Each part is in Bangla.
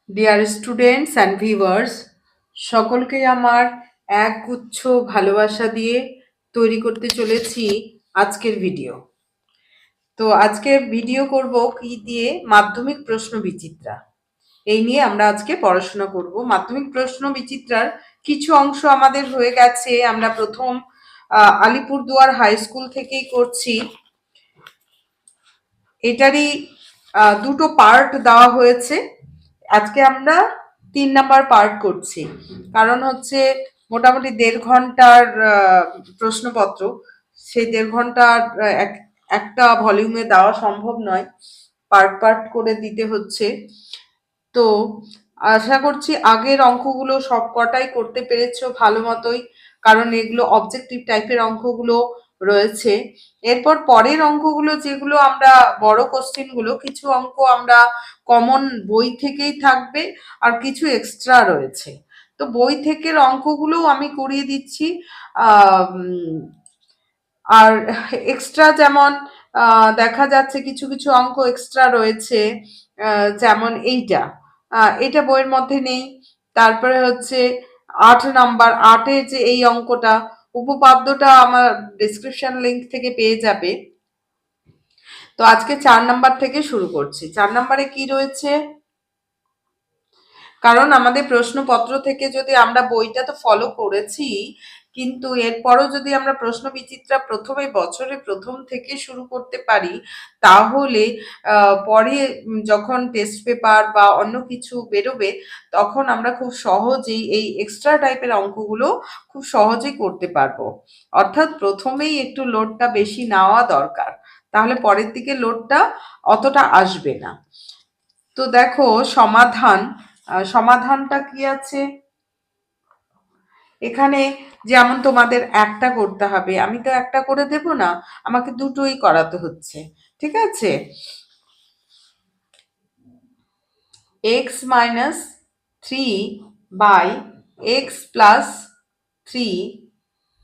ডিয়ার স্টুডেন্টস অ্যান্ড ভিউয়ার্স, সকলকে আমার একগুচ্ছ ভালোবাসা দিয়ে তৈরি করতে চলেছি আজকের ভিডিও। তো আজকে ভিডিও করব কি দিয়ে, মাধ্যমিক প্রশ্ন বিচিত্রা। এই নিয়ে আমরা আজকে পড়াশোনা করব। মাধ্যমিক প্রশ্ন বিচিত্রার কিছু অংশ আমাদের হয়ে গেছে। আমরা প্রথম আলিপুরদুয়ার হাই স্কুল থেকেই করছি। এটারই দুটো পার্ট দেওয়া হয়েছে। আজকে আমরা 3 নাম্বার পার্ট করছি, কারণ হচ্ছে মোটামুটি 1.5 ঘন্টার প্রশ্নপত্র। সেই 1.5 ঘন্টার একটা ভলিউমে দেওয়া সম্ভব নয়, পার্ট পার্ট করে দিতে হচ্ছে। তো আশা করছি আগের অঙ্কগুলো সব কটাই করতে পেরেছো ভালো মতোই, কারণ এগুলো অবজেক্টিভ টাইপের অঙ্কগুলো রয়েছে। এরপর পরের অঙ্কগুলো যেগুলো আমরা বড় কোশ্চেনগুলো, কিছু অঙ্ক আমরা কমন বই থেকেই থাকবে আর কিছু এক্সট্রা রয়েছে। তো বই থেকের অঙ্কগুলোও আমি করিয়ে দিচ্ছি। আর এক্সট্রা যেমন দেখা যাচ্ছে কিছু কিছু অঙ্ক এক্সট্রা রয়েছে, যেমন এটা বইয়ের মধ্যে নেই। তারপরে হচ্ছে 8 নাম্বার, 8-এর যে এই অঙ্কটা, উপপাদ্যটা আমার ডেসক্রিপশন লিংক থেকে পেয়ে যাবে। তো আজকে 4 নাম্বার থেকে শুরু করছি। 4 নাম্বারে কি রয়েছে, কারণ আমাদের প্রশ্নপত্র থেকে যদি আমরা বইটা তো ফলো করেছি, কিন্তু এরপরও যদি আমরা প্রশ্ন বিচিত্রা প্রথমে বছরে প্রথম থেকে শুরু করতে পারি, তাহলে পরে যখন টেস্ট পেপার বা অন্য কিছু বেরোবে, তখন আমরা খুব সহজেই এই এক্সট্রা টাইপের অঙ্কগুলো খুব সহজেই করতে পারবো। অর্থাৎ প্রথমেই একটু লোডটা বেশি নেওয়া দরকার, তাহলে পরের দিকে লোডটা অতটা আসবে না। তো দেখো সমাধানটা কি আছে এখানে। যেমন তোমাদের একটা করতে হবে, আমি তো একটা করে দেব না, আমাকে দুটোই করাতে হচ্ছে। ঠিক আছে, x-3/x+3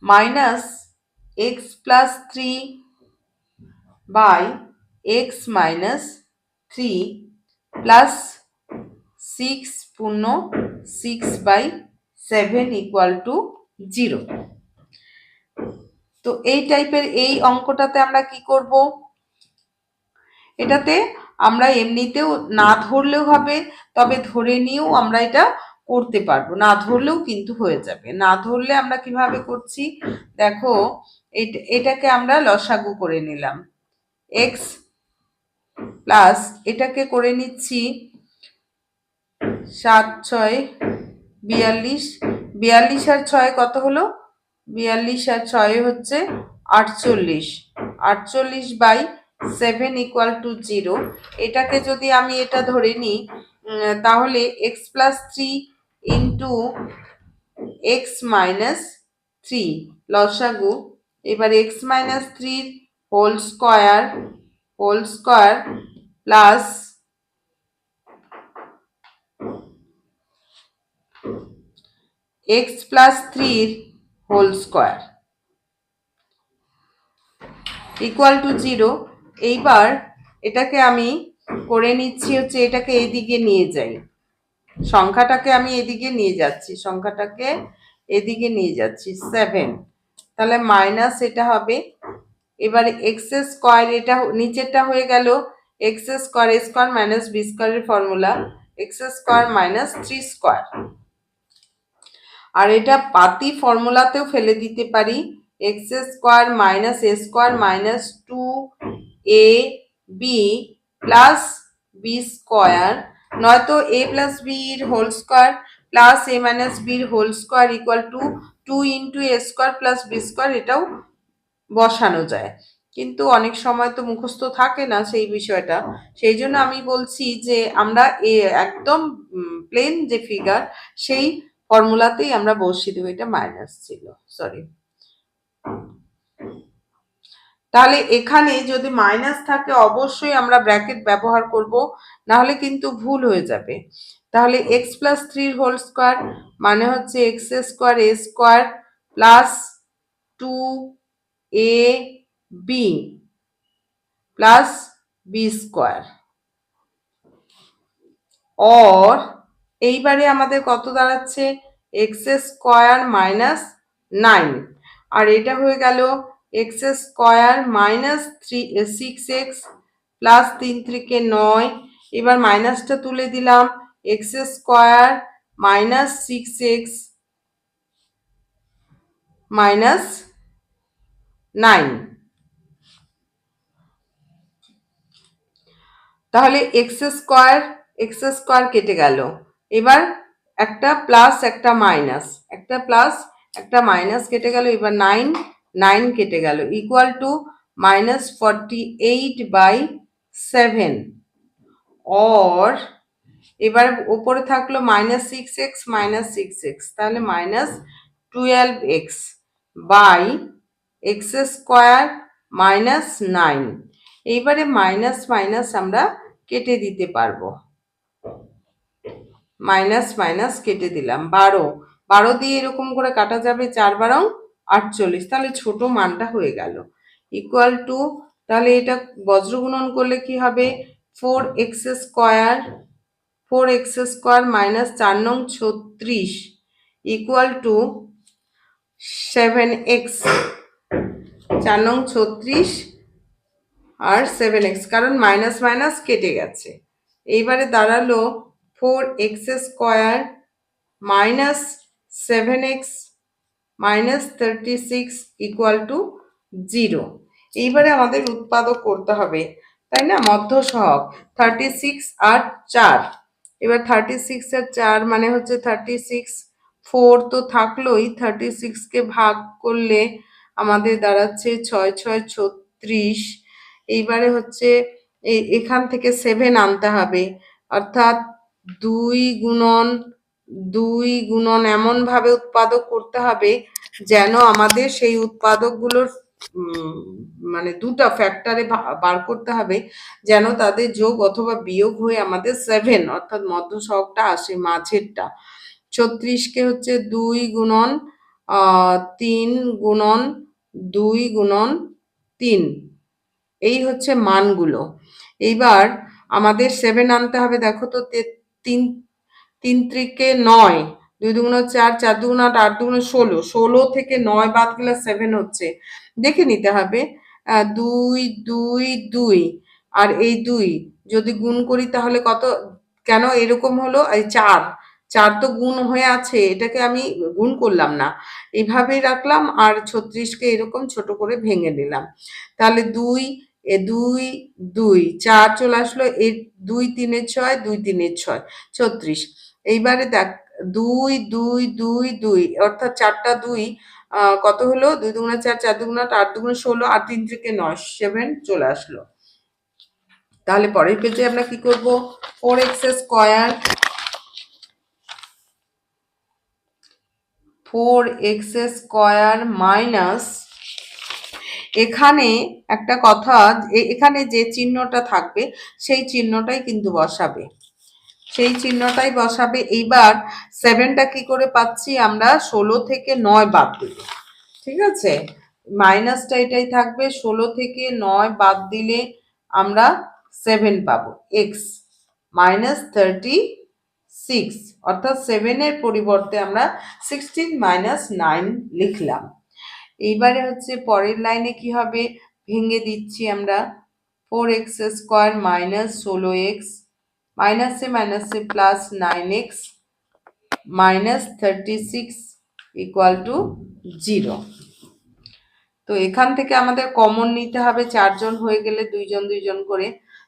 minus x+3/x-3 plus 6/7 equal to 0। তো এই টাইপের এই অঙ্কটাতে আমরা কি করব, এটাতে আমরা এমনিতেও না ধরলেও হবে, তবে ধরে নিয়েও আমরা এটা করতে পারবো, না ধরলেও কিন্তু হয়ে যাবে। না ধরলে আমরা কিভাবে করছি দেখো, এটাকে আমরা লসাগু করে নিলাম, x প্লাস এটাকে করে নিচ্ছি 7-6-42, 42 আর 6 কত হলো, 42 আর 6 হচ্ছে 48, 48/7 ইকুয়াল টু 0। এটাকে যদি আমি এটা ধরে নিই, তাহলে x+3 ইন্টু x-3 লসাগু। এবার x-3 whole square plus x+3 whole square equal to 0। এইবার এটাকে আমি করে নিচ্ছি হচ্ছে, এটাকে এদিকে নিয়ে যাই, সংখ্যাটাকে আমি এদিকে নিয়ে যাচ্ছি, 7, তাহলে মাইনাস এটা হবে। এবারে এক্স স্কোয়ার, এটা নিচেরটা হয়ে গেল x square, a square minus b স্কোয়ারের formula, x square minus 3 square. আর এটা পাতি ফর্মুলাতেও ফেলে দিতে পারি, x square minus a square minus 2ab plus B square, নয়তো a প্লাস বি এর whole square plus a minus b এর whole square equal to 2 into a square plus B square, এটাও বসানো যায়। কিন্তু অনেক সময় তো মুখস্থ থাকে না সেই বিষয়টা, সেই জন্য আমি বলছি যে আমরা একদম প্লেন যে ফিগার, সেই ফর্মুলাতেই আমরা বসিয়ে দেবো। এটা মাইনাস ছিল, সরি। তাহলে এখানে যদি মাইনাস থাকে অবশ্যই আমরা ব্র্যাকেট ব্যবহার করব, না হলে কিন্তু ভুল হয়ে যাবে। তাহলে x+3 হোল স্কোয়ার মানে হচ্ছে x square a square plus 2ab plus B square, और এইবারে আমাদের কত দাঁড়াচ্ছে এক্স স্কোয়ার মাইনাস 9, আর এটা হয়ে গেল x square minus 6x plus 3 × 9। এবার মাইনাসটা তুলে দিলাম, x square minus 6x minus 9, তাহলে এক্স স্কোয়ার কেটে গেল। এবার একটা প্লাস একটা মাইনাস, একটা প্লাস একটা মাইনাস কেটে গেল। এবার 9 কেটে গেল, ইকুয়াল টু -48/7, অর এবার উপরে থাকলো -6x, তাহলে -12x by x square minus 9। এইবারে মাইনাস মাইনাস আমরা কেটে দিতে পারবো, মাইনাস মাইনাস কেটে দিলাম। 12 দিয়ে এরকম করে কাটা যাবে, 4×12 = 48, তাহলে ছোট মানটা হয়ে গেল, ইকুয়াল টু, তাহলে এটা বজ্রগুণন করলে কি হবে 4x² minus 4×9 = 36 equal to 7x, 4×9 = 36 R 7x, কারণ মাইনাস মাইনাস কেটে গেছে। এইবারে দাঁড়ালো 4x² minus 7x minus 36 equal to 0। এইবারে আমাদের উৎপাদক করতে হবে, তাই না, মধ্য সহগ 36 আর 4। এবার 36 আর 4 মানে হচ্ছে 36, 4 তো থাকলোই, 36কে ভাগ করলে আমাদের দাঁড়াচ্ছে 6×6 = 36। এইবারে হচ্ছে এখান থেকে 7 আনতে হবে, অর্থাৎ 2 গুণন এমনভাবে উৎপাদক করতে হবে যেন আমাদের সেই উৎপাদকগুলোর মানে দুটা ফ্যাক্টরে বার করতে হবে, যেন তাদের যোগ অথবা বিয়োগ হয়ে আমাদের 7 অর্থাৎ মধ্য সহগটা আসে, মাঝেরটা। 36কে হচ্ছে 2 গুণন 3 গুণন 2 গুণন 3, এই হচ্ছে মানগুলো। এইবার আমাদের 7 আনতে হবে, দেখো তো 3 3 × 9, 2 × 2 = 4, 4 × 2 = 8, 8 × 2 = 16, 16 থেকে 9 বাদ গেলে 7 হচ্ছে, দেখে নিতে হবে। 2 2 2 আর এই 2 যদি গুণ করি তাহলে কত, কেন এরকম হলো, এই 4 4 তো গুণ হয়ে আছে, এটাকে আমি গুণ করলাম না, এইভাবেই রাখলাম, আর 36কে এরকম ছোট করে ভেঙে নিলাম। তাহলে 2 2 2 4 চলে আসলো, এই 2 3 × 6, 2 3 × 6 36। এইবারে দেখ 2 2 2 2 অর্থাৎ 4টা 2 কত হলো, 2 × 2 = 4, 4 × 2 = 8, 8 × 2 = 16 আর 3 থেকে 9, 7 চলে আসলো। তাহলে পরের পেজে আমরা কি করব, 4x² মাইনাস, এখানে একটা কথা, এখানে যে চিহ্নটা থাকবে সেই চিহ্নটাই কিন্তু বসাবে, সেই চিহ্নটাই বসাবে। এইবার 7টা কি করে পাচ্ছি আমরা, 16 থেকে 9 বাদ দিলে, ঠিক আছে, মাইনাসটা এটাই থাকবে, 16 থেকে 9 বাদ দিলে আমরা 7 পাবো, x মাইনাস 36, অর্থাৎ 7 এর পরিবর্তে আমরা 16 - 9 লিখলাম। এইবারে হচ্ছে পরের লাইনে কি হবে, ভেঙে দিচ্ছি আমরা, 4x² মাইনাস 16x মাইনাসে মাইনাসে plus 9x minus 36 equal to 0। তো এখান থেকে আমাদের কমন নিতে হবে, 4 জন হয়ে গেলে 2 জন 2 জন করে,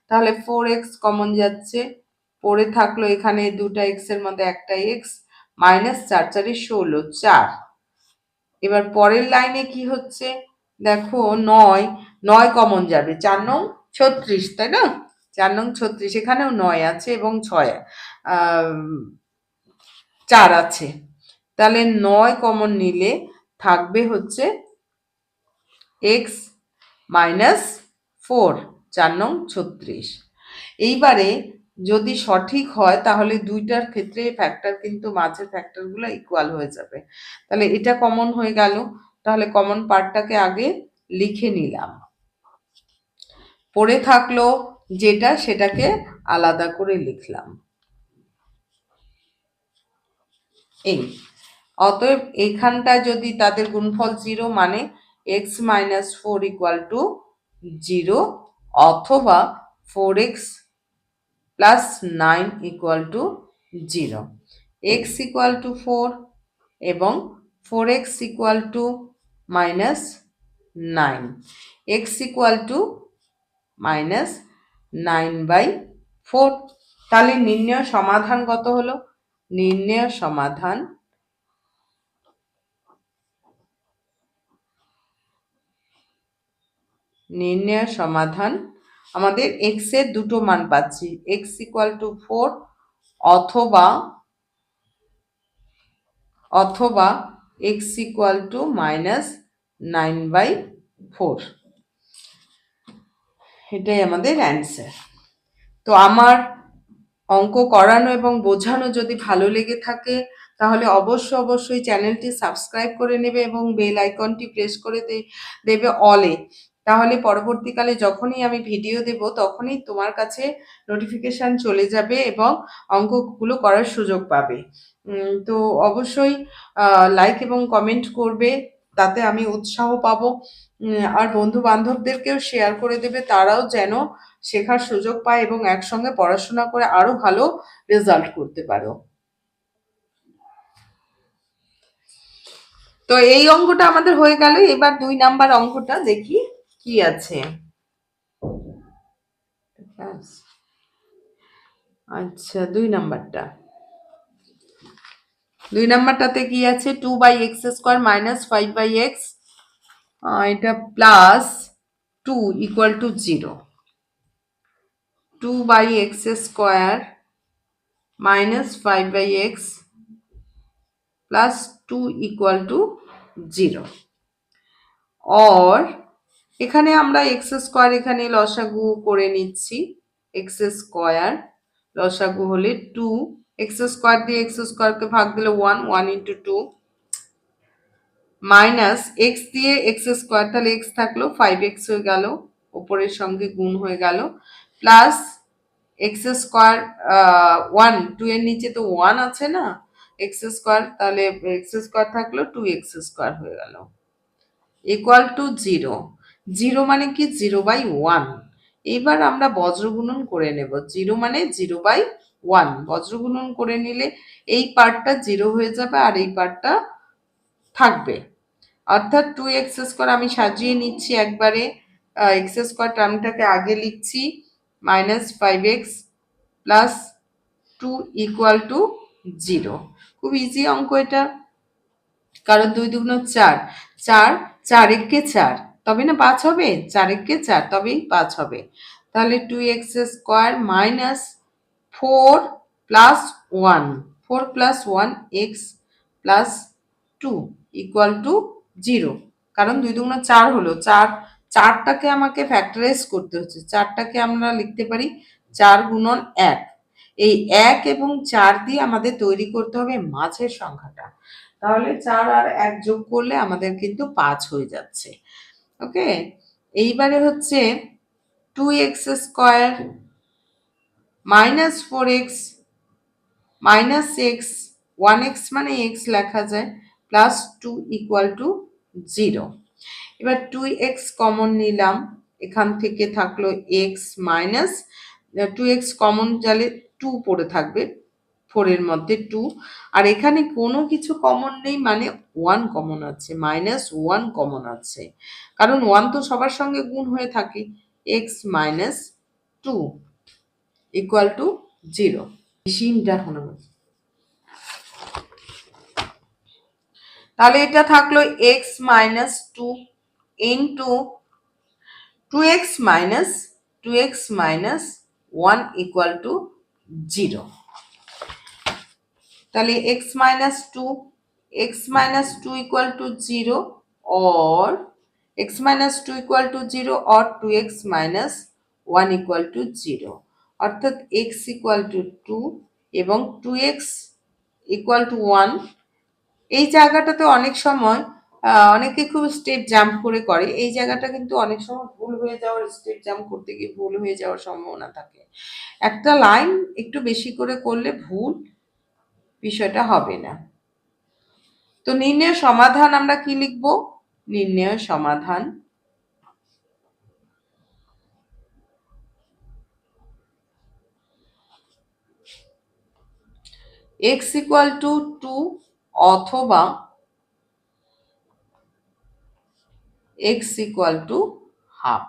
তাহলে 4x কমন যাচ্ছে, পড়ে থাকলো এখানে দুটা x এর মধ্যে একটা x, মাইনাস 4 4 = 16, 4। এবার পরের লাইনে কি হচ্ছে, দেখো 9 কমন যাবে, 4 9 = 36, তাই না, 4 9 = 36, এখানেও 9 আছে এবং 4 আছে, তাহলে 9 কমন নিলে থাকবে হচ্ছে x মাইনাস 4, 4 9 = 36। এইবারে যদি সঠিক হয় তাহলে দুইটার ক্ষেত্রে ফ্যাক্টর কিন্তু মাঝের ফ্যাক্টরগুলো ইকুয়াল হয়ে যাবে, তাহলে এটা কমন হয়ে গেল, তাহলে কমন পার্টটাকে আগে লিখে নিলাম, পড়ে থাকলো যেটা সেটাকে আলাদা করে লিখলাম। এই অতএব এইখানটায় যদি তাদের গুণফল 0 মানে x মাইনাস 4 ইকুয়াল টু 0 অথবা 4x plus 9 equal to 0। x equal to 4 এবং 4x equal to minus 9, x equal to minus 9/4। তাহলে নির্ণয় সমাধান কত হলো? নির্ণয় সমাধান আমাদের x এর দুটো মান পাচ্ছি, x ইকুয়াল টু 4 অথবা x ইকুয়াল টু মাইনাস 9/4। এটাই আমাদের অ্যান্সার। তো আমার অঙ্ক করানো এবং বোঝানো যদি ভালো লেগে থাকে তাহলে অবশ্যই চ্যানেলটি সাবস্ক্রাইব করে নেবে এবং বেল আইকনটি প্রেস করে দেবে অলে। তাহলে পরবর্তীকালে যখনই আমি ভিডিও দেব তখনই তোমার কাছে নোটিফিকেশান চলে যাবে এবং অঙ্কগুলো করার সুযোগ পাবে। তো অবশ্যই লাইক এবং কমেন্ট করবে, তাতে আমি উৎসাহ পাবো। আর বন্ধু বান্ধবদেরকেও শেয়ার করে দেবে, তারাও যেন শেখার সুযোগ পায় এবং একসঙ্গে পড়াশোনা করে আরো ভালো রেজাল্ট করতে পারো। তো এই অঙ্কটা আমাদের হয়ে গেল। এবার 2 নাম্বার অঙ্কটা দেখি কি আছে। আচ্ছা, 2 নাম্বারটাতে কি আছে? 2/x² মাইনাস 5/x, এটা plus 2 equal to 0। 2/x² minus 5/x plus 2 equal to 0। और এখানে আমরা x² এখানে লসাগু করে নিচ্ছি। x² লসাগু হলে 2, x² দিয়ে x² কে ভাগ দিলে 1, 1 ইন্টু 2 মাইনাস x দিয়ে x², তাহলে x থাকলো 5x হয়ে গেল, উপরের সঙ্গে গুণ হয়ে গেল, প্লাস x² 1, 2 এর নিচে তো 1 আছে না, x², তাহলে x² থাকলো 2x² হয়ে গেল ইকুয়াল টু 0। 0 মানে কি? 0/1। এবার আমরা বজ্রগুণন করে নেব। 0 মানে 0/1, বজ্রগুণন করে নিলে এই পার্টটা 0 হয়ে যাবে আর এই পার্টটা থাকবে, অর্থাৎ 2x² আমি সাজিয়ে নিচ্ছি একবারে। x² টার্মটাকে আগে লিখছি, minus 5x plus 2 equal to 0। খুব ইজি অঙ্ক এটা, কারণ 2 2 4, 4, 4 একে 4, তবে না 5 হবে, 4 একে 4 তবেই 5 হবে। তাহলে 2x² minus 4 plus 1, 4 plus 1 x plus 2 equal to 0। কারণ 2 2 4 হলো, 4টাকে আমাকে ফ্যাক্টরাইজ করতে হচ্ছে। 4টাকে আমরা লিখতে পারি 4 গুণন 1। এই 1 এবং 4 দিয়ে আমাদের তৈরি করতে হবে মাঝের সংখ্যাটা। তাহলে 4 আর 1 যোগ করলে আমাদের কিন্তু 5 হয়ে যাচ্ছে। ওকে, এইবারে হচ্ছে 2x² minus 4x minus x, 1x মানে x লেখা যায়, প্লাস 2 ইকুয়াল টু 0। এবার 2x কমন নিলাম, এখান থেকে থাকলো x মাইনাস 2x কমন গেলে 2 পড়ে থাকবে, 4 এর মধ্যে 2, আর এখানে কোনো কিছু কমন নেই মানে 1 কমন আছে, মাইনাস 1 কমন আছে, কারণ 1 তো সবার সঙ্গে গুণ হয়ে থাকে। x minus 2 equal to 0। মেশিনটা হলো, তাহলে এটা থাকলো x minus 2 into 2x minus 1 equal to 0। তাহলে x minus 2 equal to 0 or x minus 2 equal to 0 or 2x minus 1 equal to 0, অর্থাৎ x equal to 2 এবং 2x equal to 1। এই জায়গাটাতে অনেক সময় অনেকে খুব স্টেপ জাম্প করে এই জায়গাটা কিন্তু অনেক সময় ভুল হয়ে যাওয়ার, স্টেপ জাম্প করতে গিয়ে ভুল হয়ে যাওয়ার সম্ভাবনা থাকে। একটা লাইন একটু বেশি করে করলে ভুল বিষয়টা হবে না। তো নির্ণয় সমাধান আমরা কি লিখব? নির্ণয় সমাধান x ইকুয়াল টু 2 অথবা x ইকুয়াল টু হাফ।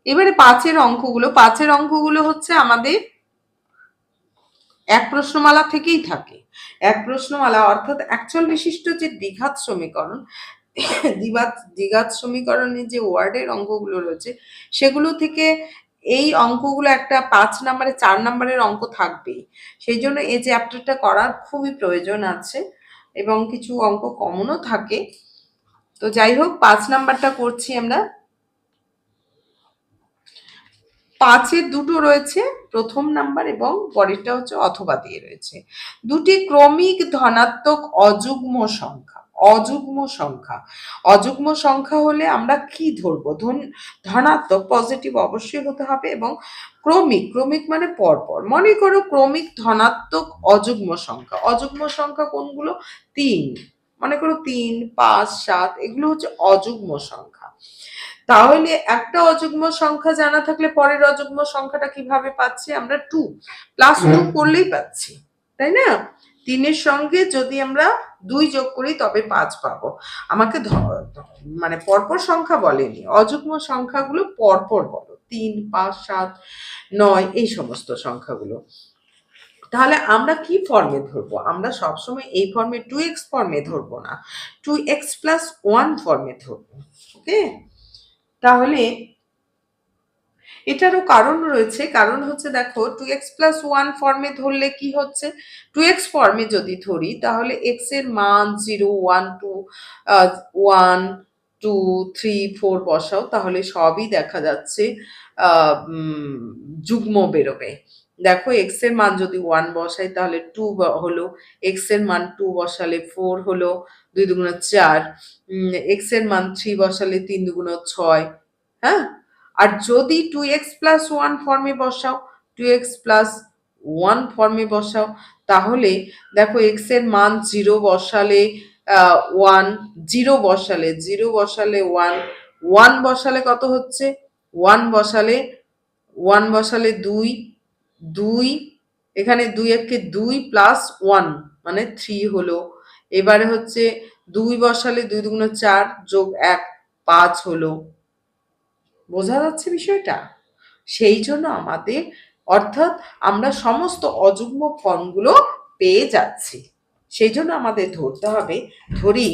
এবারে পাঁচের অঙ্কগুলো হচ্ছে আমাদের এক প্রশ্নমালা থেকেই থাকে। এক প্রশ্নমালা অর্থাৎ অ্যাকচুয়াল বিশিষ্ট যে দ্বিঘাত সমীকরণ, দ্বিঘাত সমীকরণে যে ওয়ার্ডের অঙ্কগুলো রয়েছে সেগুলো থেকে এই অঙ্কগুলো একটা 5 নম্বরে 4 নম্বরের অঙ্ক থাকবেই। সেই জন্য এই চ্যাপ্টারটা করার খুবই প্রয়োজন আছে এবং কিছু অঙ্ক কমনও থাকে। তো যাই হোক 5 নাম্বারটা করছি আমরা। 5-এর দুটো রয়েছে, প্রথম নাম্বার এবং পরেরটা হচ্ছে অথবা দিয়ে রয়েছে। দুটি ক্রমিক ধনাত্মক অযুগ্ম সংখ্যা। অযুগ্ম সংখ্যা হলে আমরা কি ধরবো? ধনাত্মক, পজিটিভ অবশ্যই হতে হবে এবং ক্রমিক মানে পরপর। মনে করো ক্রমিক ধনাত্মক অযুগ্ম সংখ্যা কোনগুলো? 3, মনে করো 3, 5, 7 এগুলো হচ্ছে অযুগ্ম সংখ্যা। তাহলে একটা অযুগ্ম সংখ্যা জানা থাকলে পরের অযুগ্ম সংখ্যাটা কিভাবে পাচ্ছি আমরা? 2 প্লাস 2 করলেই পাচ্ছি, তাই না? 3-এর সঙ্গে যদি আমরা 2 যোগ করি তবে 5 পাবো। আমাকে মানে পরপর সংখ্যা বলেনি, অযুগ্ম সংখ্যাগুলো পরপর বলো, 3, 5, 7, 9 এই সমস্ত সংখ্যাগুলো। তাহলে আমরা কি ফর্মে ধরবো? আমরা সবসময় এই ফর্মে 2x ফর্মে ধরবো না, 2x প্লাস 1 ফর্মে ধরবো। ওকে, তাহলে এটারও কারণ রয়েছে। কারণ হচ্ছে দেখো 2x প্লাস 1 ফর্মে ধরলে কি হচ্ছে, 2x ফর্মে যদি ধরি তাহলে x এর মান 0, 1, 2, 1, 2, 3, 4 বসাও, তাহলে সবই দেখা যাচ্ছে যুগ্ম বেরোবে। দেখো x এর মান যদি 1 বসাই তাহলে 2 হলো, x এর মান 2 বসালে 4 হলো, 2 দুগুণ 4, x এর মান 3 বসালে 3 দুগুণ 6। হ্যাঁ, আর যদি 2x প্লাস 1 ফর্মে বসাও, 2x প্লাস 1 ফর্মে বসাও, তাহলে দেখো x এর মান 0 বসালে 1, 0 বসালে 1, 1 বসালে কত হচ্ছে? 1 বসালে 2, 2 এখানে 2 একে 2 প্লাস 1 মানে 3 হলো। এবারে হচ্ছে 2 বসালে 2 দুগুণ 4 যোগ 1 5 হলো। বোঝা যাচ্ছে বিষয়টা? সেই জন্য আমাদের, অর্থাৎ আমরা সমস্ত অযুগ্ম ফর্মগুলো পেয়ে যাচ্ছি। সেই জন্য আমাদের ধরতে হবে, ধরি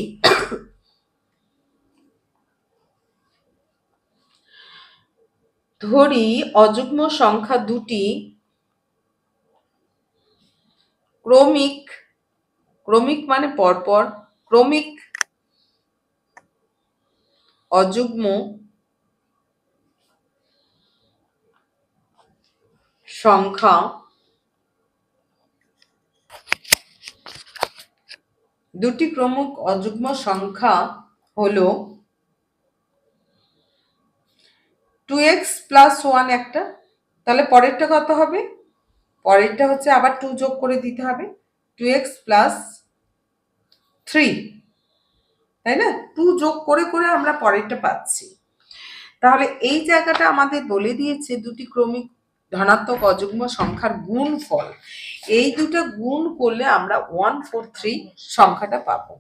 অযুগ্ম সংখ্যা দুটি ক্রমিক মানে পরপর, ক্রমিক অযুগ্ম সংখ্যা দুটি ক্রমিক অযুগ্ম সংখ্যা হলো 2x প্লাস 1 একটা, তাহলে পরেরটা কত হবে? পরেরটা হচ্ছে আবার 2 যোগ করে দিতে হবে, 2x প্লাস 3, তাই না? 2 যোগ করে করে আমরা পরেরটা পাচ্ছি। তাহলে এই জায়গাটা আমাদের বলে দিয়েছে দুটি ক্রমিক ধনাত্মক অযুগ্ম সংখ্যার গুণফল। এই দুটো গুণ করলে আমরা 143 সংখ্যাটা পাবো।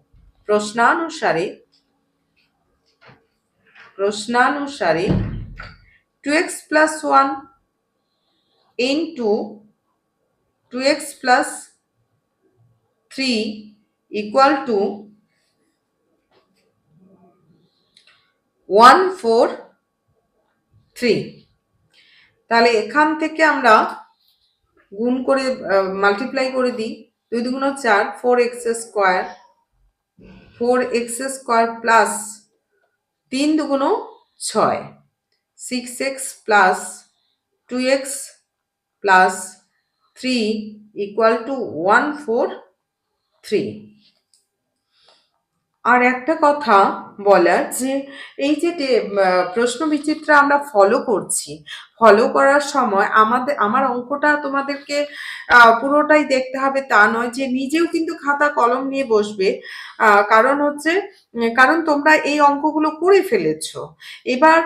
প্রশ্নানুসারে 2x plus 1 into 2x plus 3 equal to 143। তাহলে এখান থেকে আমরা গুণ করে মাল্টিপ্লাই করে দিই, 2 দুগুণ 4, 4x স্কোয়ার প্লাস 3 দুগুণ 6, 6x plus 2x plus 3 equal to 143। আর একটা কথা বলার যে এই যে প্রশ্ন বিচিত্রা আমরা ফলো করছি, ফলো করার সময় আমার অঙ্কটা তোমাদেরকে পুরোটাই দেখতে হবে তা নয়, যে নিজেও কিন্তু খাতা কলম নিয়ে বসবে। কারণ হচ্ছে কারণ তোমরা এই অঙ্কগুলো করে ফেলেছো। এবার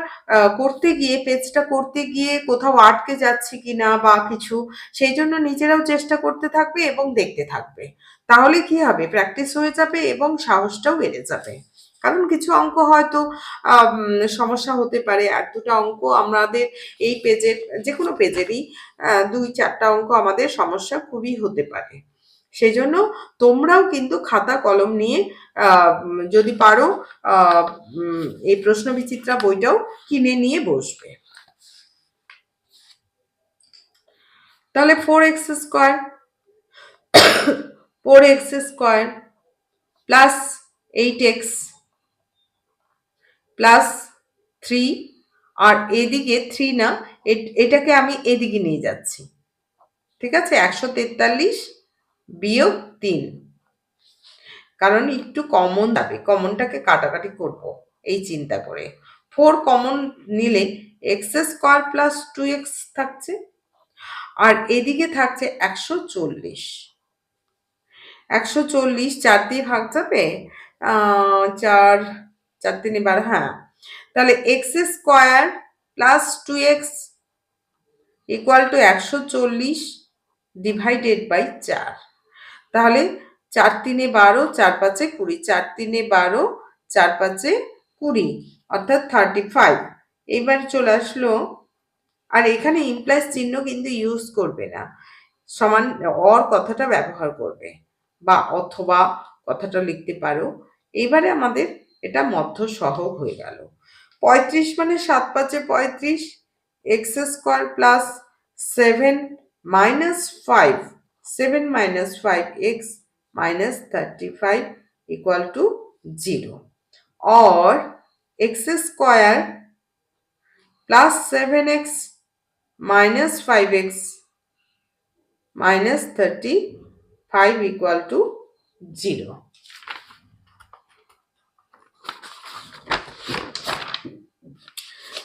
করতে গিয়ে পেজটা করতে গিয়ে কোথাও আটকে যাচ্ছে কিনা বা কিছু, সেই জন্য নিজেরাও চেষ্টা করতে থাকবে এবং দেখতে থাকবে। তাহলে কি হবে, প্র্যাকটিস হয়ে যাবে এবং সাহসটাও বেড়ে যাবে। কারণ কিছু অঙ্ক হয়তো সমস্যা হতে পারে, আর দুটো অঙ্ক আমাদের এই পেজের, যে কোনো পেজেরই 2-4টা অঙ্ক আমাদের সমস্যা খুবই হতে পারে। সেই জন্য তোমরাও কিন্তু খাতা কলম নিয়ে যদি পারো এই প্রশ্ন বিচিত্রা বইটাও কিনে নিয়ে বসবে। তাহলে 4x square plus 8x plus 3, আর এদিকে 3 না, এটাকে আমি এদিকে নিয়ে যাচ্ছি। ঠিক আছে, 143 বিয়োগ 3, কারণ একটু কমন যাবে, কমনটাকে কাটাকাটি করব এই চিন্তা করে। 4 কমন নিলে x² প্লাস 2x থাকছে, আর এদিকে থাকছে 140। 140 4 দিয়ে ভাগ যাবে, 4 4 3 12, হ্যাঁ। তাহলে x² plus 2x equal to 140 divided by 4। তাহলে 4 3 12, 4 5 20, 4 3 12, 4 5 20, অর্থাৎ 35। এইবার চলে আসলো, আর এখানে ইমপ্লাইজ চিহ্ন কিন্তু ইউজ করবে না, সমান অর কথাটা ব্যবহার করবে, বা অথবা কথাটা লিখতে পারো। এইবারে আমাদের এটা মধ্য সহগ হয়ে গেল। 35 মানে 7 5 35, x² plus 7 minus 5, 7 minus 5x minus 35 equal to 0, or x² plus 7x minus 5x minus 35 equal to 0।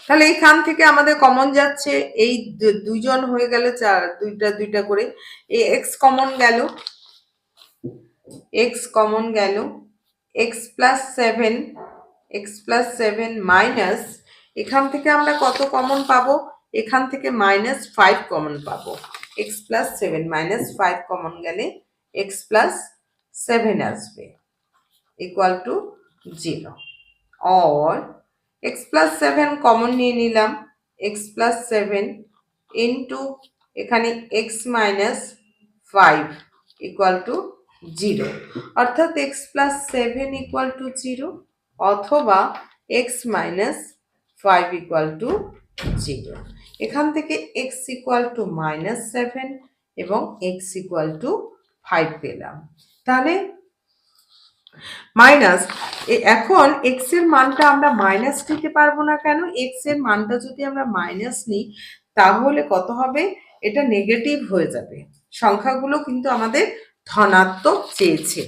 তাহলে এইখান থেকে আমাদের কমন যাচ্ছে, এই দুইজন হয়ে গেল 4, দুইটা করে, এই এক্স কমন গেল, এক্স কমন গেল, এক্স প্লাস 7 মাইনাস, এখান থেকে আমরা কত কমন পাবো, এখান থেকে -5 কমন পাবো। এক্স প্লাস 7 -5 কমন গেলে এক্স প্লাস 7 আসবে equal to 0, or x plus 7 common নিয়ে নিলাম, x প্লাস 7 ইন্টু এখানে x মাইনাস 5 ইকুয়াল টু 0, অর্থাৎ x প্লাস 7 ইকুয়াল টু 0, অথবা x মাইনাস 5 ইকুয়াল টু 0। এখান থেকে x ইকুয়াল টু -7 এবং x ইকুয়াল টু 5 পেলাম। তাহলে মাইনাস, এখন এক্স এর মানটা আমরা মাইনাস নিতে পারবো না কেন, এক্স এর মানটা যদি আমরা মাইনাস নিই তাহলে কত হবে, এটা নেগেটিভ হয়ে যাবে। সংখ্যাগুলো কিন্তু আমাদের ধনাত্মক চেয়েছে।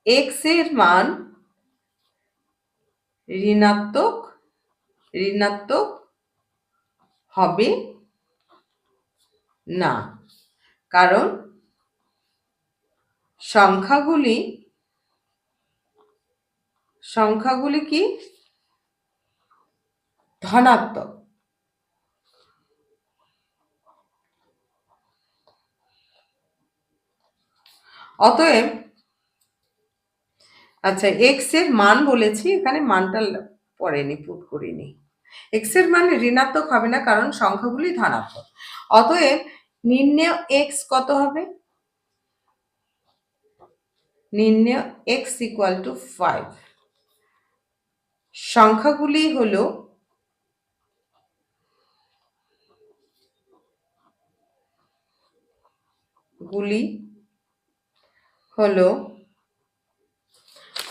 এক্স এর মান ঋণাত্মক হবে না, কারণ সংখ্যাগুলি কি ধনাত্মক। অতএব, আচ্ছা, এক্স এর মান বলেছি, এখানে মানটা পড়েনি, পুট করিনি। এক্স এর মান ঋণাত্মক হবে না কারণ সংখ্যাগুলি ধনাত্মক। অতএব নির্ণেয় এক্স কত হবে, নির্ণেয় এক্স ইকুয়াল টু 5। সংখ্যাগুলি হলো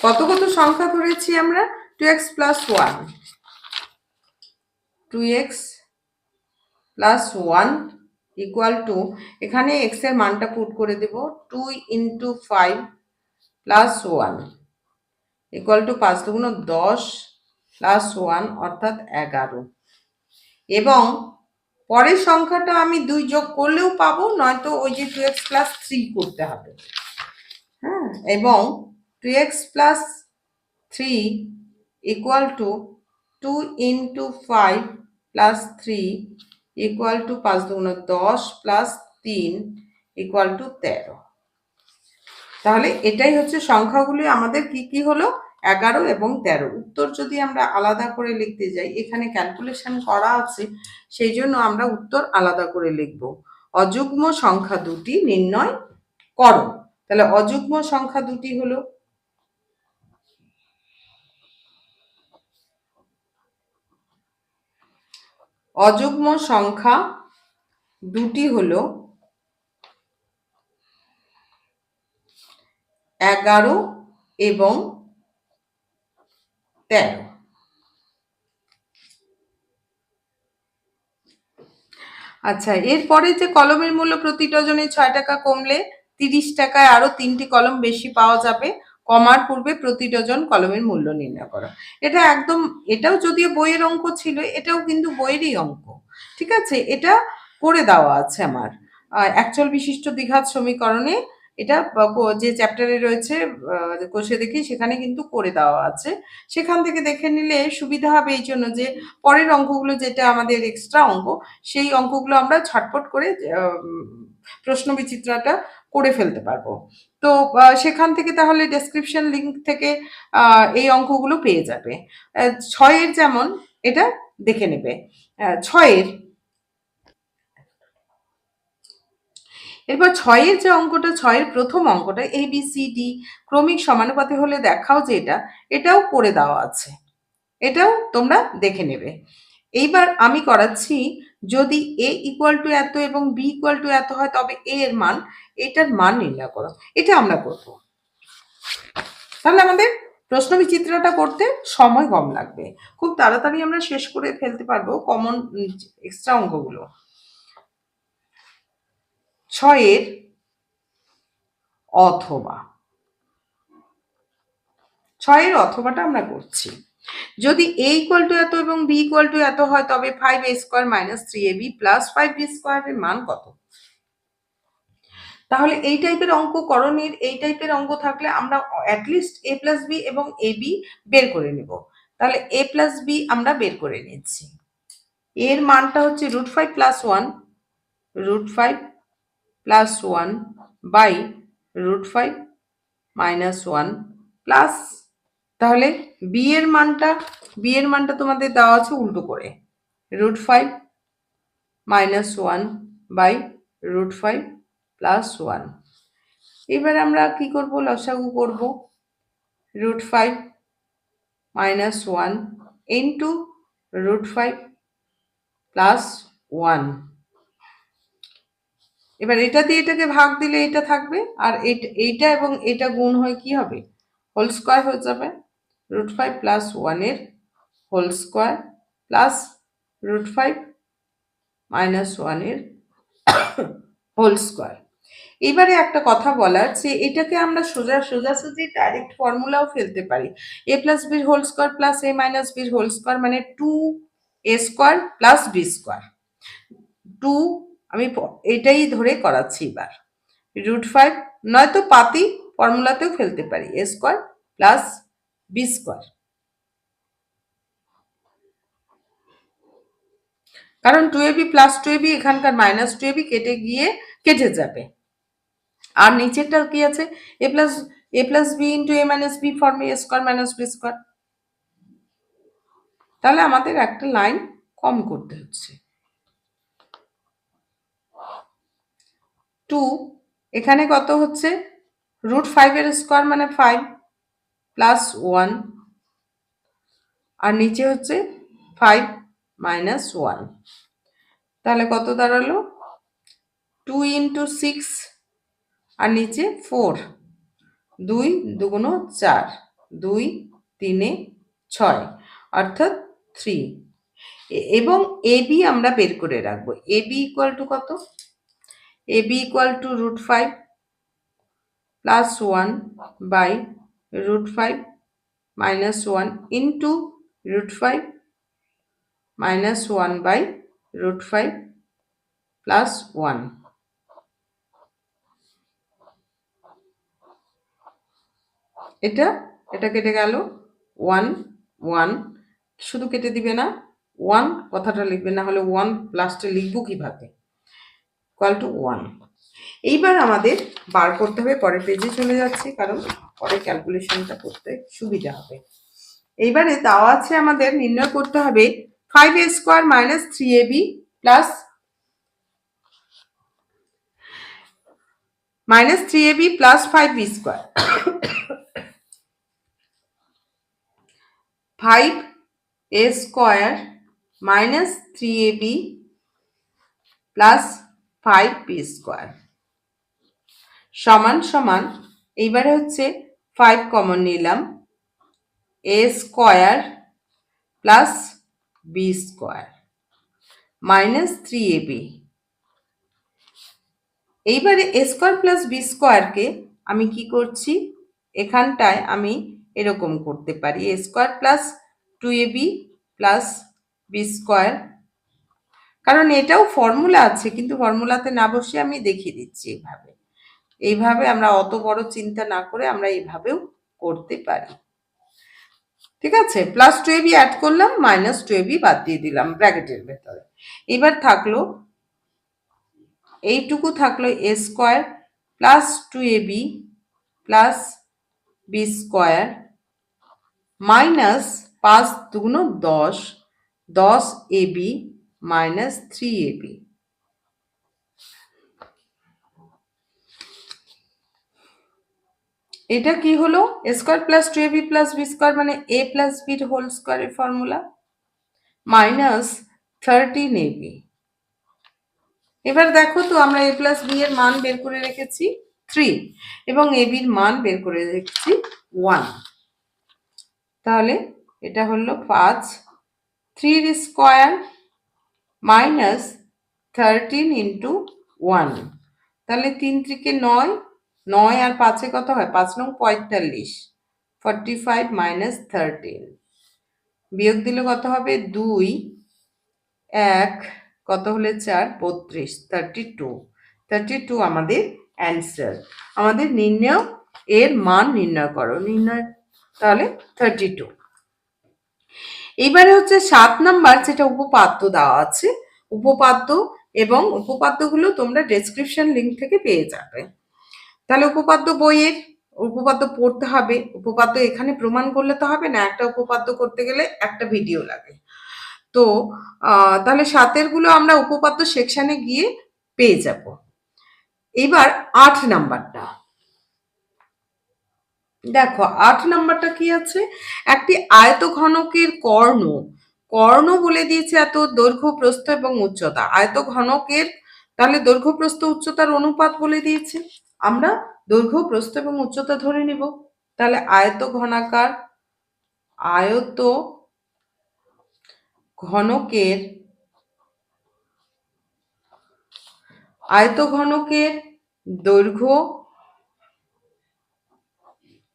কত সংখ্যা করেছি আমরা, 2x plus 1, 2x plus 1 equal to, এখানে এক্স এর মানটা পুট করে দেব 2 ইন্টু 5 প্লাস 1 ইকুয়াল টু 5 দুগুণ 10 প্লাস 1 অর্থাৎ 11। এবং পরের সংখ্যাটা আমি 2 যোগ করলেও পাবো, নয়তো ওই যে 2x প্লাস 3 করতে হবে। হ্যাঁ, এবং 2x plus 3 equal to 2 into 5 plus 3 equal to 5 দুগুণ 10 প্লাস 3 ইকুয়াল টু 13। তাহলে এটাই হচ্ছে সংখ্যাগুলি আমাদের কি কি হলো, 11 এবং 13। উত্তর যদি আমরা আলাদা করে লিখতে যাই, এখানে ক্যালকুলেশন করা আছে, সেই জন্য আমরা উত্তর আলাদা করে লিখব। অযুগ্ম সংখ্যা দুটি নির্ণয় করো। তাহলে অযুগ্ম সংখ্যা দুটি হলো, অযুগ্ম সংখ্যা দুটি হলো 11 এবং 13। আচ্ছা, এরপরে যে কলমের মূল্য প্রতি ডজনে 6 টাকা কমলে 30 টাকায় আরো 3টি কলম বেশি পাওয়া যাবে, কমার পূর্বে প্রতি ডজন কলমের মূল্য নির্ণয় করো। এটা একদম, এটাও যদিও বইয়ের অঙ্ক ছিল, এটাও কিন্তু বইয়েরই অঙ্ক। ঠিক আছে, এটা করে দেওয়া আছে আমার অ্যাকচুয়াল বিশিষ্ট দ্বিঘাত সমীকরণে। এটা যে চ্যাপ্টারে রয়েছে কোষে দেখি, সেখানে কিন্তু করে দেওয়া আছে। সেখান থেকে দেখে নিলে সুবিধা হবে, এই জন্য যে পরের অঙ্কগুলো যেটা আমাদের এক্সট্রা অঙ্ক, সেই অঙ্কগুলো আমরা ছটপট করে প্রশ্ন বিচিত্রাটা করে ফেলতে পারবো। তো সেখান থেকে তাহলে ডেসক্রিপশন লিঙ্ক থেকে এই অঙ্কগুলো পেয়ে যাবে। 6-এর যেমন এটা দেখে নেবে। 6-এর, এরপর 6-এর যে অঙ্কটা, 6-এর প্রথম অঙ্কটা ABCD ক্রমিক সমানুপাতে হলে দেখাও, যে এটাও করে দেওয়া আছে, এটাও তোমরা দেখে নেবে। এইবার আমি করাচ্ছি, যদি a ইকুয়াল টু এত এবং b ইকুয়াল টু এত হয়, তবে a এর মান, এটার মান নির্ণয় করো। এটা আমরা করব। তাহলে আমাদের প্রশ্ন বিচিত্রটা করতে সময় কম লাগবে, খুব তাড়াতাড়ি আমরা শেষ করে ফেলতে পারবো কমন এক্সট্রা অঙ্কগুলো। 6-এর অথবা, 6-এর অথবাটা আমরা করছি। যদি a ইকুয়াল টু এত এবং b ইকুয়াল টু এত হয়, তবে 5a square minus 3ab plus 5b স্কোয়ারের মান কত? তাহলে এই টাইপের অঙ্ক করণের, এই টাইপের অঙ্ক থাকলে আমরা অ্যাটলিস্ট a প্লাস বি এবং এ বি বের করে নেব। তাহলে a প্লাস বি আমরা বের করে নিচ্ছি। এর মানটা হচ্ছে √5 plus 1, √5 plus 1 by √5 minus 1 plus, তাহলে বি এর মানটা তোমাদের দেওয়া আছে উল্টো করে, √5 মাইনাস 1 বাই √5 প্লাস 1। এবার আমরা কি করব, লসাগু করব। √5 মাইনাস 1 ইন্টু √5 প্লাস 1। এবার এটা দিয়ে এটাকে ভাগ দিলে এটা থাকবে, আর এইটা এবং এটা গুণ হয়ে কি হবে, হোল স্কোয়ার হয়ে যাবে। √5 প্লাস 1 এর হোল স্কোয়ার প্লাস √5 মাইনাস 1 এর হোল স্কোয়ার। এবারে একটা কথা বলার, যে এটাকে আমরা সোজাসুজি ডাইরেক্ট ফর্মুলাও ফেলতে পারি। a প্লাস বির whole square plus a minus বির হোল স্কোয়ার মানে 2a square plus B square. 2 আমি এটাই ধরে করাচ্ছি এবার। √5, নয়তো পাতি ফর্মুলাতেও ফেলতে পারি, a square plus B square. কারণ 2ab প্লাস 2ab এখানকার মাইনাস 2ab কেটে যাবে। আর নিচেরটা কি আছে, a plus B into a minus B ফর্মে a square minus B square. তাহলে আমাদের একটা লাইন কম করতে হচ্ছে। 2 এখানে কত হচ্ছে, √5 এর স্কোয়ার মানে 5 প্লাস 1, আর নিচে হচ্ছে 5 মাইনাস 1। তাহলে কত দাঁড়ালো, 2 ইন্টু 6 আর নিচে 4, 2 দুগুণ 4, 2 3 6 অর্থাৎ 3। এবং এ বি আমরা বের করে রাখবো। এ বি ইকুয়াল টু কত, AB equal to √5 plus 1 by √5 minus 1 into √5 minus 1 by √5 plus 1. এটা কেটে গেল 1 1 শুধু কেটে দিবে না 1 কথাটা লিখবে না হলে 1 লাস্টে লিখবো কিভাবে ইকুয়াল টু 1 এইবার আমাদের বার করতে হবে পরের পেজে চলে যাচ্ছি কারণ পরে ক্যালকুলেশনটা করতে সুবিধা হবে এইবারে দেওয়া আছে আমাদের নির্ণয় করতে হবে 5a square minus 3ab plus minus 3ab plus 5b square 5a square minus 3ab plus 5b square সমান সমান এইবারে হচ্ছে 5 কমন নিলাম a square plus b square minus 3ab এইবারে a স্কয়ার প্লাস b স্কয়ারকে আমি কি করছি এখানটায় আমি এরকম করতে পারি a square plus 2ab plus b square কারণ এটাও ফর্মুলা আছে কিন্তু ফর্মুলাতে না বসে আমি দেখিয়ে দিচ্ছি এইভাবে আমরা অত বড় চিন্তা না করে আমরা এইভাবেও করতে পারি ঠিক আছে প্লাস 2ab অ্যাড করলাম মাইনাস 2ab বাদ দিয়ে দিলাম ব্র্যাকেটের ভেতরে এবার থাকলো এইটুকু থাকলো a square plus 2ab plus b square minus 5 দুগুণ 10 10ab মাইনাস 3ab এটা কি হলো a square plus 2ab plus b square মানে a প্লাস b হোল স্কয়ারের ফর্মুলা মাইনাস 13ab এবার দেখো তো আমরা a প্লাস b এর মান বের করে রেখেছি 3 এবং ab এর মান বের করে রেখেছি 1 তাহলে এটা হলো 5 3 এর স্কয়ার মাইনাস 13 ইন্টু 1 তাহলে 3 3 কে 9 9 আর 5 এ কত হয় 5 9 45 45 মাইনাস 13 বিয়োগ দিলে কত হবে 2 1 কত হলে 4 32 32 আমাদের অ্যান্সার আমাদের নির্ণয় এর মান নির্ণয় করো নির্ণয় তাহলে 32 এবারে হচ্ছে 7 নাম্বার যেটা উপপাদ্য দেওয়া আছে উপপাদ্য এবং উপপাদ্যগুলো তোমরা ডেসক্রিপশন লিংক থেকে পেয়ে যাবে তাহলে উপপাদ্য বইয়ের উপপাদ্য পড়তে হবে উপপাদ্য এখানে প্রমাণ করলে তো হবে না একটা উপপাদ্য করতে গেলে একটা ভিডিও লাগে তো তাহলে 7 গুলো আমরা উপপাদ্য সেকশনে গিয়ে পেয়ে যাব এবার 8 নাম্বারটা দেখো 8 নাম্বারটা কি আছে একটি আয়তঘনকের কর্ণ বলে দিয়েছে এত দৈর্ঘ্য প্রস্থ এবং উচ্চতা আয়তঘনকের তাহলে দৈর্ঘ্য প্রস্থ উচ্চতার অনুপাত বলে দিয়েছে আমরা দৈর্ঘ্য প্রস্থ এবং উচ্চতা ধরে নিব তাহলে আয়তঘনকের দৈর্ঘ্য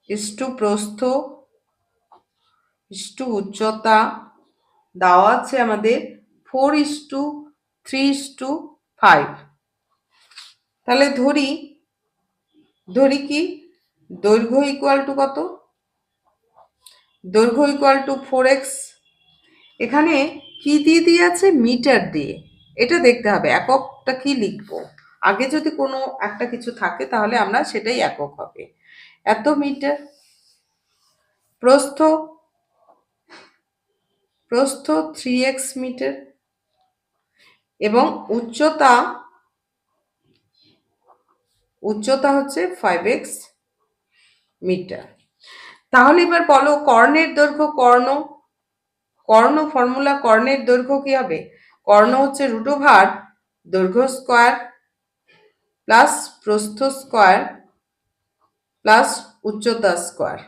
ইস্টু প্রস্থ ইস্টু উচ্চতা দেওয়া আছে আমাদের 4:3:5 তাহলে ধরি কি দৈর্ঘ্য ইকুয়াল টু কত দৈর্ঘ্য ইকুয়াল টু 4x এখানে কি দিয়ে আছে মিটার দিয়ে এটা দেখতে হবে এককটা কি লিখবো আগে যদি কোনো একটা কিছু থাকে তাহলে আমরা সেটাই একক হবে এত মিটার প্রস্থ 3x মিটার এবং উচ্চতা হচ্ছে 5x মিটার তাহলে এবার বলো কর্ণের দৈর্ঘ্য কর্ণ ফর্মুলা কর্ণের দৈর্ঘ্য কি হবে কর্ণ হচ্ছে √ দৈর্ঘ্য স্কয়ার প্লাস প্রস্থ স্কয়ার প্লাস উচ্চতা স্কয়ার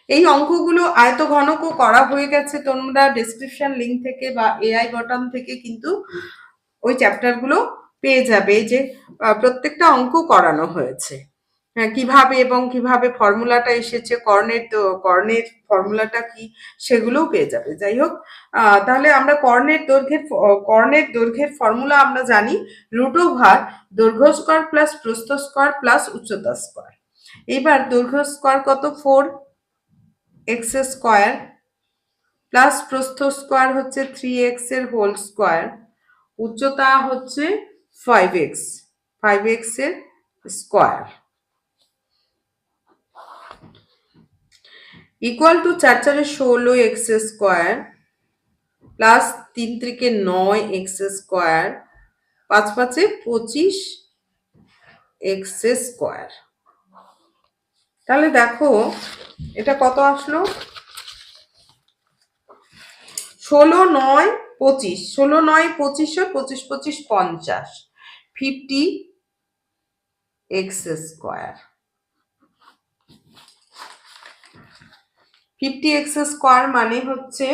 এই অঙ্কগুলো আয়তঘনকও করা হয়ে গেছে তোমরা ডেসক্রিপশন লিংক থেকে বা এআই বটন থেকে কিন্তু ওই চ্যাপ্টারগুলো পেয়ে যাবে যে প্রত্যেকটা অঙ্ক করানো হয়েছে, কিভাবে এবং কিভাবে ফর্মুলাটা এসেছে, কর্ণের ফর্মুলাটা কি, সেগুলোও পেয়ে যাবে। যাই হোক, তাহলে আমরা কর্ণের দৈর্ঘ্যের ফর্মুলা আমরা জানি, √, দৈর্ঘ্য স্কয়ার প্লাস প্রস্থ স্কয়ার প্লাস উচ্চতা স্কয়ার। এবার দৈর্ঘ্য স্কয়ার কত, 4x স্কয়ার প্লাস প্রস্থ স্কয়ার হচ্ছে 3x এর হোল স্কয়ার, উচ্চতা হচ্ছে 5x এর square, equal two 4 × 16x square plus 3 × 9x square, 5 × 5 = 25x square. তাহলে দেখো এটা কত আসলো, 16 9 25, 16 9 25 হয়, 25 25 50, 50x স্কয়ার। 50x স্কয়ার মানে হচ্ছে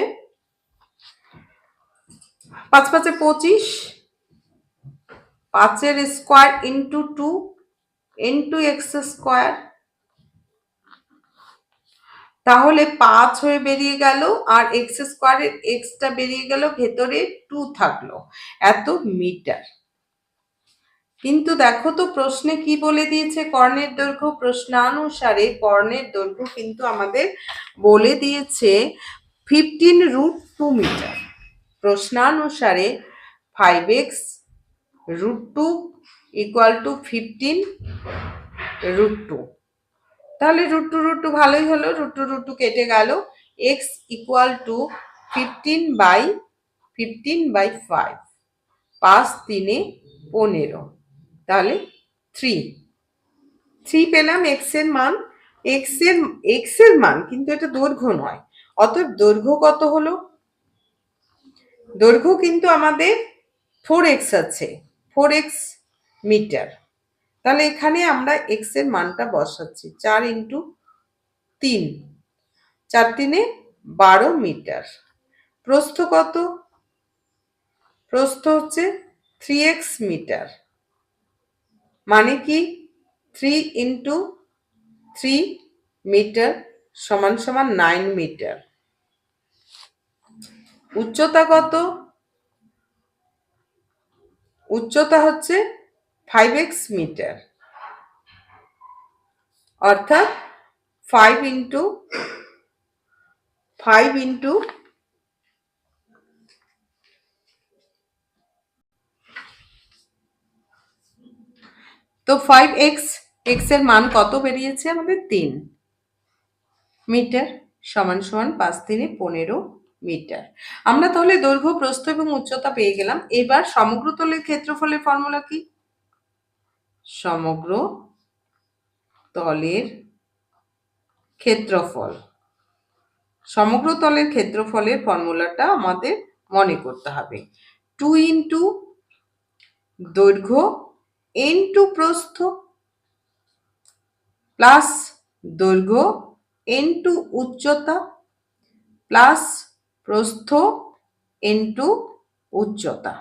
5 × 5 = 25, 5 এর square into 2 into x square. তাহলে 5 হয়ে বেরিয়ে গেল, আর x স্কয়ারের xটা বেরিয়ে গেল, ভেতরে 2 থাকলো, এত মিটার। কিন্তু দেখো তো প্রশ্নে কি বলে দিয়েছে, কর্ণের দৈর্ঘ্য, প্রশ্নানুসারে কর্ণের দৈর্ঘ্য কিন্তু আমাদের বলে দিয়েছে 15√2 মিটার। প্রশ্নানুসারে 5x √2 = 15√2। তাহলে √2 ভালোই হলো, √2 কেটে গেল, x = 15/5, 5 3 15, তাহলে 3 পেলাম x এর মান। x এর মান, কিন্তু এটা দৈর্ঘ্য নয়, অতএব দৈর্ঘ্য কত হলো, দৈর্ঘ্য কিন্তু আমাদের 4x আছে, 4x মিটার। তাহলে এখানে আমরা x এর মানটা বসাচ্ছি, 4 × 3, 4 3 12 মিটার। প্রস্থ কত, প্রস্থ হচ্ছে 3x মিটার, মানে কি 3 × 3 মিটার সমান সমান 9 মিটার। উচ্চতা কত, উচ্চতা হচ্ছে 5x মিটার, অর্থাৎ 5 × 5x, x এর মান কত বেরিয়েছে আমাদের, 3 মিটার সমান সমান 5 3 15 মিটার। আমরা তাহলে দৈর্ঘ্য, প্রস্থ এবং উচ্চতা পেয়ে গেলাম। এবার সমগ্র তলের ক্ষেত্রফলের ফর্মুলা কি, সমগ্র তলের ক্ষেত্রফল, সমগ্র তলের ক্ষেত্রফলের ফর্মুলাটা আমাদের মনে করতে হবে, 2 × দৈর্ঘ্য ইন্টু প্রস্থ প্লাস দৈর্ঘ্য ইন্টু উচ্চতা প্লাস প্রস্থ ইন্টু উচ্চতা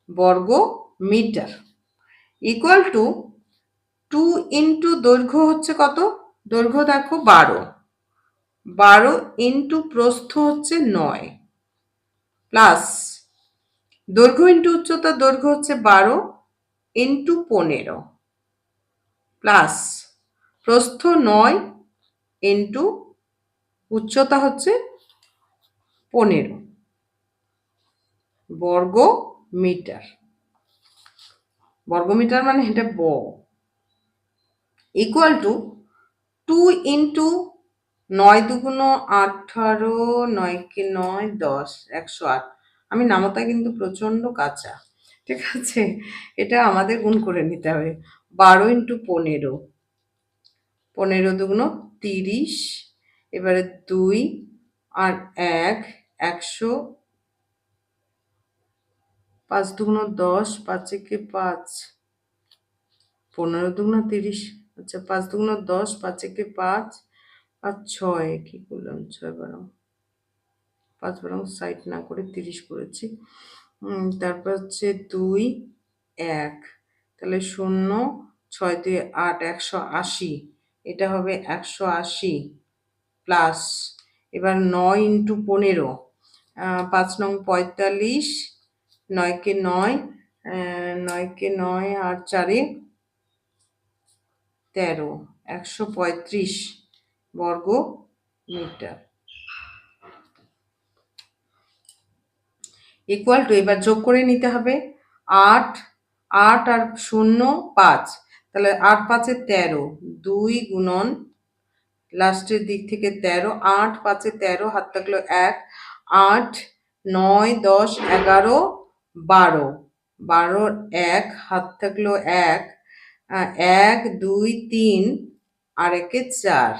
বর্গ মিটার, ইকুয়াল টু 2 × দৈর্ঘ্য হচ্ছে কত, দৈর্ঘ্য দেখো 12 ইন্টু প্রস্থ হচ্ছে 9 প্লাস দৈর্ঘ্য ইন্টু উচ্চতা, দৈর্ঘ্য হচ্ছে 12 ইন্টু 15 প্লাস প্রস্থ 9 ইন্টু উচ্চতা হচ্ছে 15 বর্গ মিটার। বর্গ মিটার মানে এটা ইকুয়াল টু 2 × 9 2 18, 9 × 9 10, 108। আমি নামতা কিন্তু প্রচন্ড কাঁচা, ঠিক আছে, এটা আমাদের গুণ করে নিতে হবে। 12 × 15, 15 2 30, এবারে 2 আর 1 100, 5 2 10, 5 1 5, 15 2 30, আচ্ছা 5 2 10, 5 1 5 আর 6, কি করলাম, 6 12, 5 12 60 না করে 30 করেছি। তারপর হচ্ছে 2 1, তাহলে 0 6 2 8 180, এটা হবে 180 প্লাস এবার 9 ইন্টু 15, 5 নং 45, 9 কে 9, 9 কে 9 আর 4 13, 135 বর্গ মিটার ইকুয়াল টু, এবার যোগ করে নিতে হবে 8 8 আর 0 5, তাহলে 8 5 এ 13, 2 গুণন লাস্টের দিক থেকে 13, 8 5 এ 13, হাত থাকলো 1, 8 9 10 11 12, 12 1 হাত থাকলো 1, 1 2 3 আর 1 এ 4,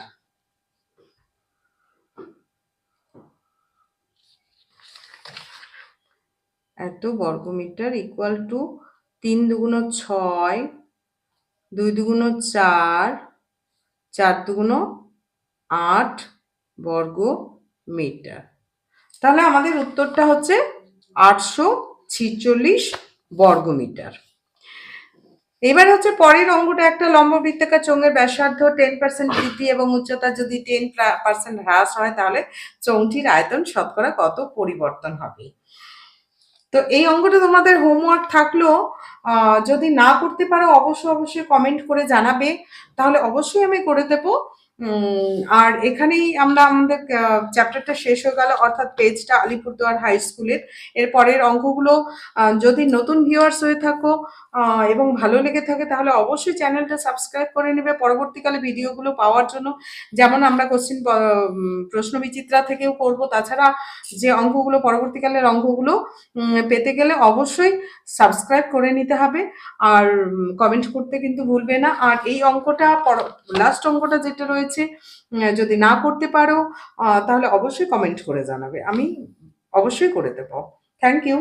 এত বর্গমিটার ইকুয়াল টু 3 দুগুণ 6, 2 দুগুণ 4, 4 দুগুণ 8 বর্গ মিটার। তাহলে আমাদের উত্তরটা হচ্ছে 846 বর্গমিটার। এবার হচ্ছে পরের অঙ্কটা, একটা লম্ব বৃত্তাকার চোঙের ব্যাসার্ধ 10% বৃদ্ধি এবং উচ্চতা যদি 10% হ্রাস হয় তাহলে চোঙটির আয়তন শতকরা কত পরিবর্তন হবে। তো এই অঙ্কটা তোমাদের হোমওয়ার্ক থাকলো, যদি না করতে পারো অবশ্যই কমেন্ট করে জানাবে, তাহলে অবশ্যই আমি করে দেবো। আর এখানেই আমরা আমাদের চ্যাপ্টারটা শেষ হয়ে গেল, অর্থাৎ পেজটা আলিপুরদুয়ার হাই স্কুলের। এর পরের অঙ্কগুলো যদি নতুন ভিউয়ার্স হয়ে থাকো এবং ভালো লেগে থাকে তাহলে অবশ্যই চ্যানেলটা সাবস্ক্রাইব করে নেবে পরবর্তীকালে ভিডিওগুলো পাওয়ার জন্য। যেমন আমরা প্রশ্ন বিচিত্রা থেকেও করব, তাছাড়া যে অঙ্কগুলো পরবর্তীকালের অঙ্কগুলো পেতে গেলে অবশ্যই সাবস্ক্রাইব করে নিতে হবে আর কমেন্ট করতে কিন্তু ভুলবে না। আর এই অঙ্কটা লাস্ট অঙ্কটা যেটা রয়েছে, যদি না করতে পারো তাহলে অবশ্যই কমেন্ট করে জানাবে, আমি অবশ্যই করে দেবো। Thank you.